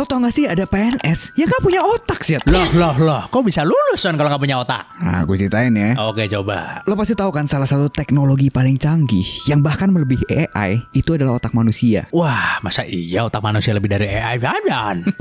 Lo tau gak sih ada PNS yang gak punya otak sih? Loh, kok bisa lulus Son kalau gak punya otak? Nah, gue ceritain ya. Oke, coba. Lo pasti tahu kan salah satu teknologi paling canggih yang bahkan melebihi AI itu adalah otak manusia. Wah, masa iya otak manusia lebih dari AI?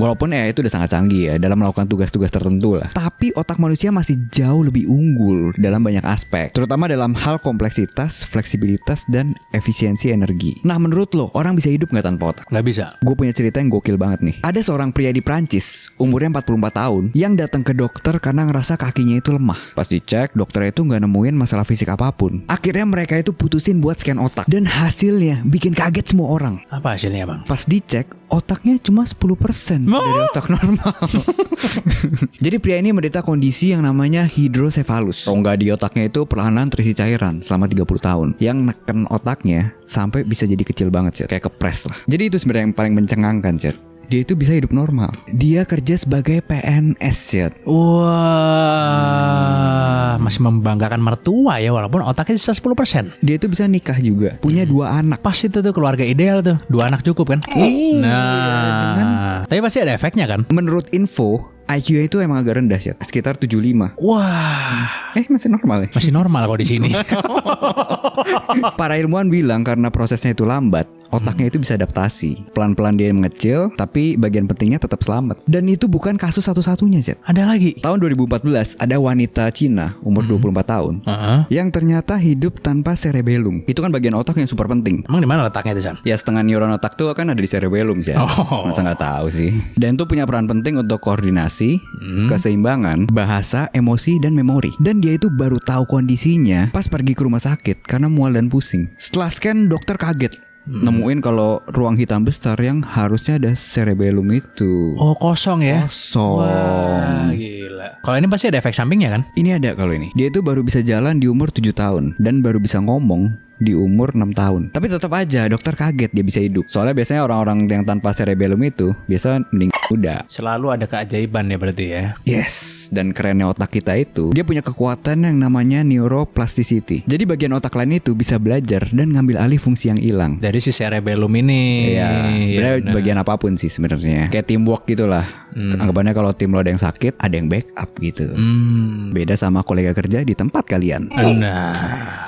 Walaupun AI itu udah sangat canggih ya dalam melakukan tugas-tugas tertentu lah. Tapi otak manusia masih jauh lebih unggul dalam banyak aspek, terutama dalam hal kompleksitas, fleksibilitas, dan efisiensi energi. Nah, menurut lo, orang bisa hidup gak tanpa otak? Gak bisa. Gue punya cerita yang gokil banget nih. Ada seorang pria di Prancis, umurnya 44 tahun, yang datang ke dokter karena ngerasa kakinya itu lemah. Pas dicek, dokter itu gak nemuin masalah fisik apapun. Akhirnya mereka itu putusin buat scan otak. Dan hasilnya bikin kaget semua orang. Apa hasilnya bang? Pas dicek, otaknya cuma 10% dari otak normal. Jadi pria ini menderita kondisi yang namanya hidrosefalus. Rongga di otaknya itu perlahan-lahan terisi cairan selama 30 tahun. Yang neken otaknya sampai bisa jadi kecil banget sih, kayak kepres lah. Jadi itu sebenarnya yang paling mencengangkan sih. Dia itu bisa hidup normal. Dia kerja sebagai PNS sih. Wah, masih membanggakan mertua ya walaupun otaknya sisa 10%. Dia itu bisa nikah juga, punya 2 anak. Pas itu tuh keluarga ideal tuh, 2 anak cukup kan? Nah, tapi pasti ada efeknya kan? Menurut info, IQ-nya itu emang agak rendah sih, sekitar 75. Wah, Masih normal ya? masih normal kok di sini. Para ilmuwan bilang karena prosesnya itu lambat, otaknya itu bisa adaptasi. Pelan-pelan dia mengecil, tapi bagian pentingnya tetap selamat. Dan itu bukan kasus satu-satunya, Jet. Ada lagi. Tahun 2014, ada wanita Cina umur 24 tahun yang ternyata hidup tanpa cerebellum. Itu kan bagian otak yang super penting. Emang di mana letaknya itu San? Ya setengah neuron otak tuh kan ada di cerebellum sih. Masa nggak tahu sih. Dan itu punya peran penting untuk koordinasi, keseimbangan, bahasa, emosi, dan memori. Dan dia itu baru tahu kondisinya pas pergi ke rumah sakit karena mual dan pusing. Setelah scan, dokter kaget. Nemuin kalau ruang hitam besar yang harusnya ada cerebellum itu Oh, kosong ya? kosong. Wah, gila. Kalau ini pasti ada efek sampingnya kan? Ini ada kalau ini. Dia itu baru bisa jalan di umur 7 tahun dan baru bisa ngomong di umur 6 tahun. Tapi tetap aja dokter kaget dia bisa hidup. Soalnya biasanya orang-orang yang tanpa cerebellum itu biasa meninggal muda. Selalu ada keajaiban ya berarti ya. Yes, dan kerennya otak kita itu, dia punya kekuatan yang namanya neuroplasticity. Jadi bagian otak lain itu bisa belajar dan ngambil alih fungsi yang hilang. Dari si cerebellum ini. Iya, sebenarnya Iya, bagian apapun sih sebenarnya. Kayak teamwork gitulah. Anggapannya kalau tim lo ada yang sakit, ada yang backup gitu. Beda sama kolega kerja di tempat kalian. Nah.